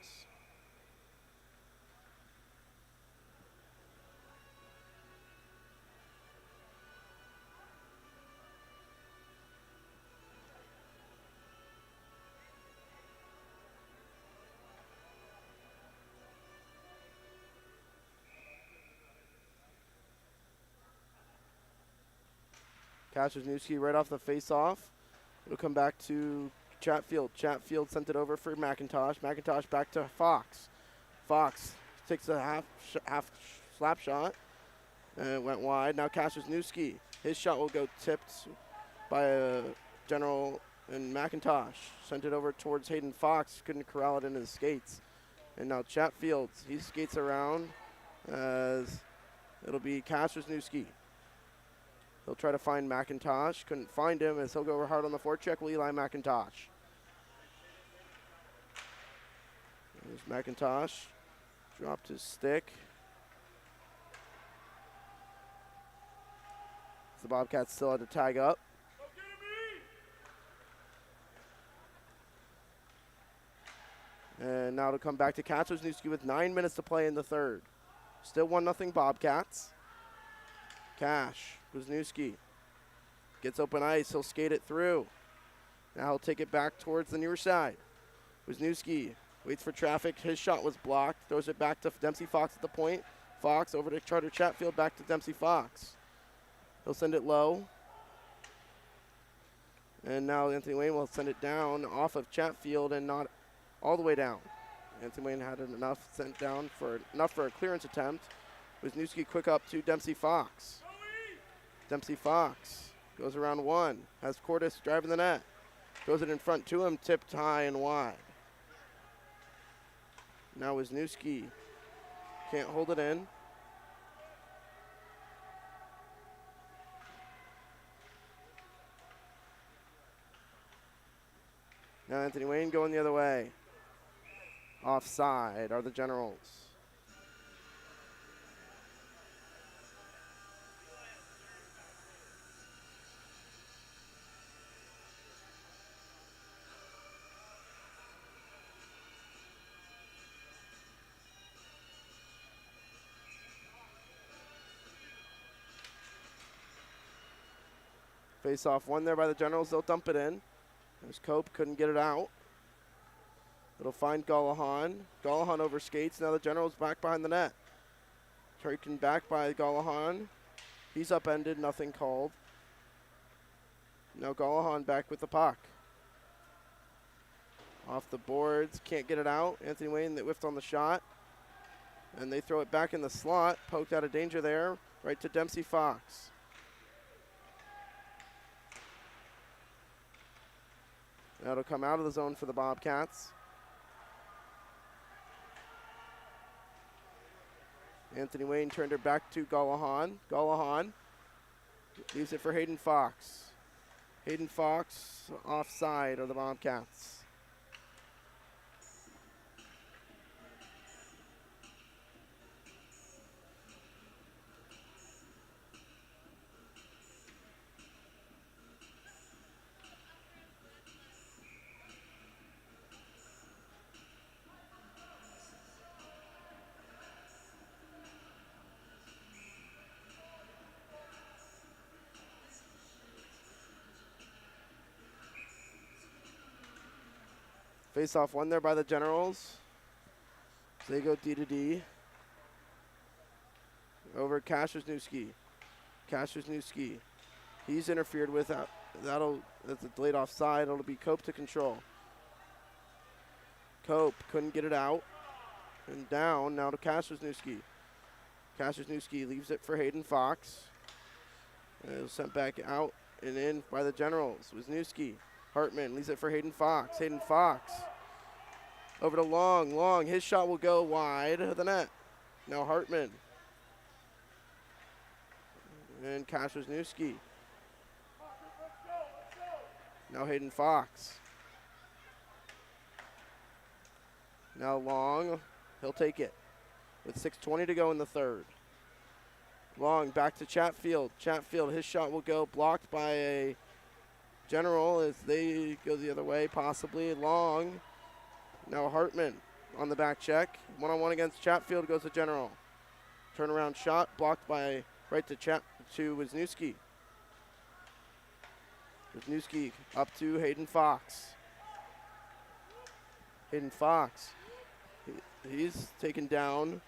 Kashersnewski right off the face-off. It'll come back to Chatfield. Chatfield sent it over for McIntosh. McIntosh back to Fox. Fox takes a half slap shot. And it went wide. Now Kashersnewski. His shot will go tipped by a General and McIntosh. Sent it over towards Hayden Fox. Couldn't corral it into his skates. And now Chatfield. He skates around as it'll be Kashersnewski. He'll try to find McIntosh. Couldn't find him as he'll go hard on the forecheck with Eli McIntosh. There's McIntosh. Dropped his stick. The Bobcats still had to tag up. And now to come back to Kashersnewski with 9 minutes to play in the third. Still 1-0 Bobcats. Cash. Wisniewski gets open ice. He'll skate it through. Now he'll take it back towards the near side. Wisniewski waits for traffic. His shot was blocked. Throws it back to Dempsey Fox at the point. Fox over to Charter Chatfield. Back to Dempsey Fox. He'll send it low. And now Anthony Wayne will send it down off of Chatfield and not all the way down. Anthony Wayne had enough sent down for a clearance attempt. Wisniewski quick up to Dempsey Fox. Dempsey Fox goes around one. Has Cordes driving the net. Throws it in front to him, tipped high and wide. Now Wisniewski can't hold it in. Now Anthony Wayne going the other way. Offside are the Generals. Face off one there by the Generals. They'll dump it in. There's Cope. Couldn't get it out. It'll find Gallahan. Gallahan over skates. Now the Generals back behind the net. Taken back by Gallahan. He's upended. Nothing called. Now Gallahan back with the puck. Off the boards. Can't get it out. Anthony Wayne that whiffed on the shot. And they throw it back in the slot. Poked out of danger there. Right to Dempsey Fox. That'll come out of the zone for the Bobcats. Anthony Wayne turned it back to Gallahan. Gallahan leaves it for Hayden Fox. Hayden Fox offside of the Bobcats. Face off one there by the Generals. So they go D to D. Over Kashersnewski. Kashersnewski. He's interfered with. That's a delayed offside. It'll be Cope to control. Cope couldn't get it out. And down now to Kashersnewski. Kasczynski leaves it for Hayden Fox. And it was sent back out and in by the Generals. Wisniewski. Hartman leaves it for Hayden Fox. Hayden Fox over to Long. Long, his shot will go wide of the net. Now Hartman. And Kasczynski. Now Hayden Fox. Now Long, he'll take it with 6:20 to go in the third. Long back to Chatfield. Chatfield, his shot will go blocked by a General as they go the other way, possibly. Long. Now Hartman on the back check. One-on-one against Chatfield goes to General. Turnaround shot blocked by right to Wisniewski. Wisniewski up to Hayden Fox. Hayden Fox. He's taken down.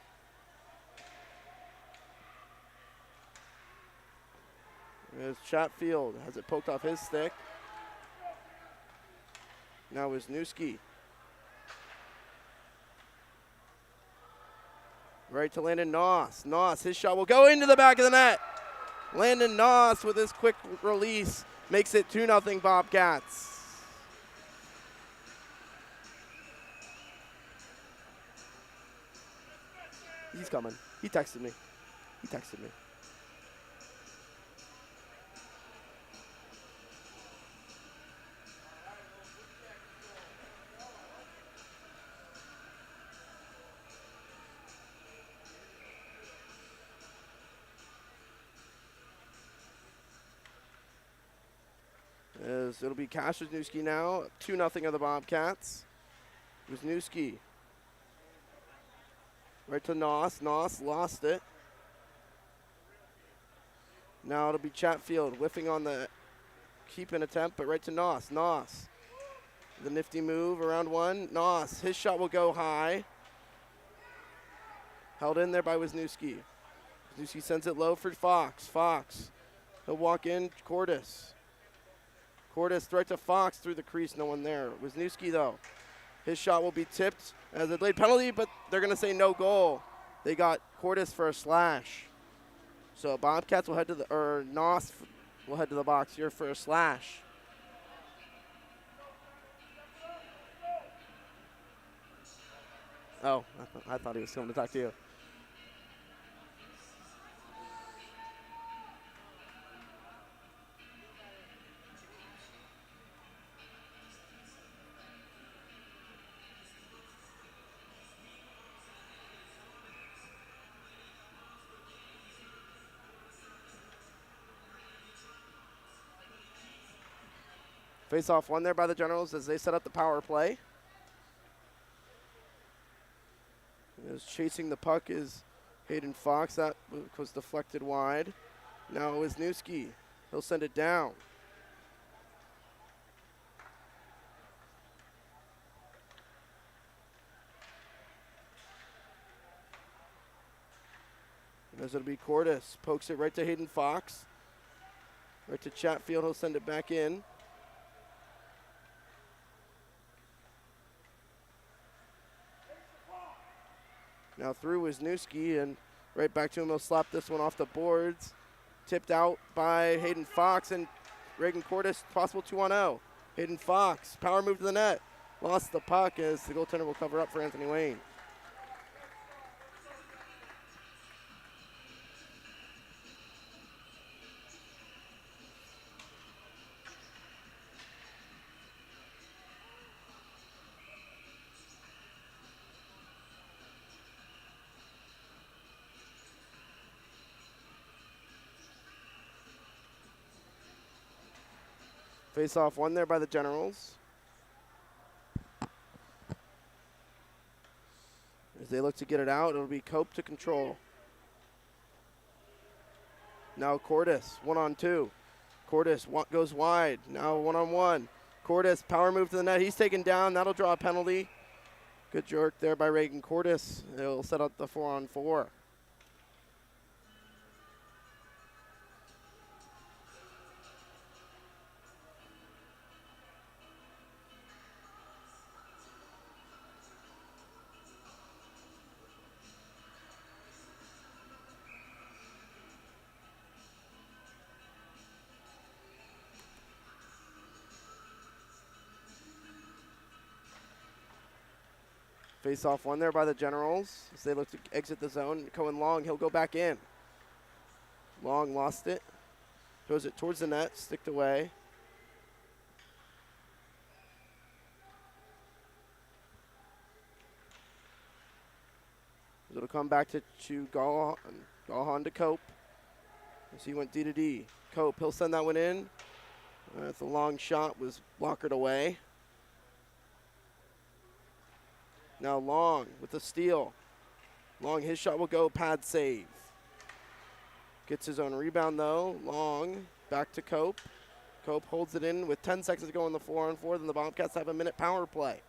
There's Chatfield. Has it poked off his stick. Now Wisniewski. Right to Landon Noss. Noss, his shot will go into the back of the net. Landon Noss with his quick release makes it 2-0 Bobcats. He's coming. He texted me. As it'll be Kasczynski now, 2-0 of the Bobcats. Wisniewski. Right to Noss. Noss lost it. Now it'll be Chatfield whiffing on the keep-in attempt, but right to Noss. Noss. The nifty move around one. Noss, his shot will go high. Held in there by Wisniewski. Wisniewski sends it low for Fox. Fox. He'll walk in. Cordes. Cordes right to Fox through the crease. No one there. Wisniewski, though. His shot will be tipped as a delayed penalty, but they're going to say no goal. They got Cordes for a slash. So Bobcats will head to Noss will head to the box here for a slash. Oh, I thought he was coming to talk to you. Face-off won there by the Generals as they set up the power play. As chasing the puck is Hayden Fox. That was deflected wide. Now Wisniewski. He'll send it down. And as it'll be Cordes. Pokes it right to Hayden Fox. Right to Chatfield. He'll send it back in. Now through Wisniewski and right back to him. He'll slap this one off the boards. Tipped out by Hayden Fox and Reagan Cordes, possible 2-on-0. Hayden Fox, power move to the net. Lost the puck as the goaltender will cover up for Anthony Wayne. Face-off won there by the Generals. As they look to get it out, it'll be Cope to control. Now Cordes, 1-on-2. Cordes goes wide. Now 1-on-1. Cordes, power move to the net. He's taken down. That'll draw a penalty. Good jerk there by Reagan Cordes. He'll set up the 4-on-4. Face-off won there by the Generals as they look to exit the zone. Cohen Long, he'll go back in. Long lost it. Throws it towards the net, sticked away. It'll come back to Gallahan. Gallahan to Cope as he went D to D. Cope, he'll send that one in. That's a long shot, was blockered away. Now Long with the steal. Long, his shot will go, pad save. Gets his own rebound though. Long, back to Cope. Cope holds it in with 10 seconds to go in the 4-on-4. Then the Bobcats have a minute power play.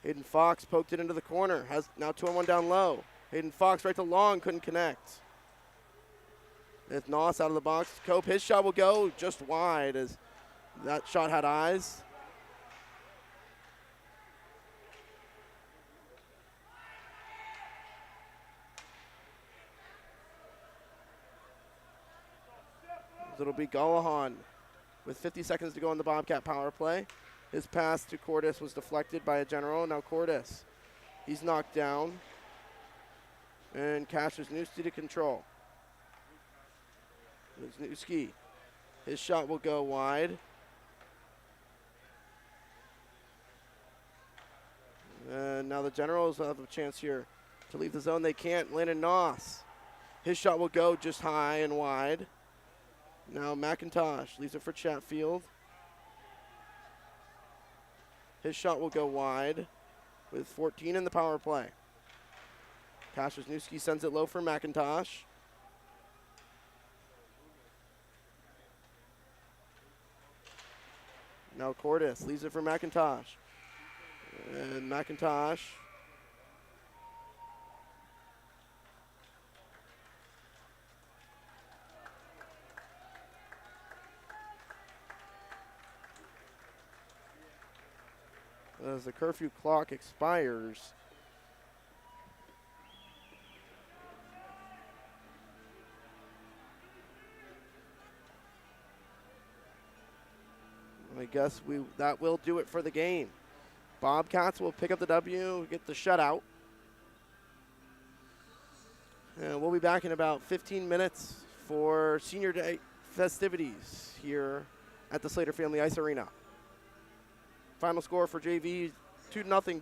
Hayden Fox poked it into the corner. Has now 2-on-1 down low. Hayden Fox right to Long, couldn't connect. It's Noss out of the box. Cope, his shot will go just wide as that shot had eyes. It'll be Gallahan with 50 seconds to go in the Bobcat power play. His pass to Cordes was deflected by a General. Now Cordes, he's knocked down. And Wisniewski to control. Wisniewski, his shot will go wide. And now the Generals have a chance here to leave the zone. They can't. Landon Noss, his shot will go just high and wide. Now McIntosh leaves it for Chatfield. His shot will go wide with 14 in the power play. Wisniewski sends it low for McIntosh. Now Cordes leaves it for McIntosh. And McIntosh. As the curfew clock expires. I guess that will do it for the game. Bobcats will pick up the W, get the shutout. And we'll be back in about 15 minutes for Senior Day festivities here at the Slater Family Ice Arena. Final score for JV, 2-0 Bobcats.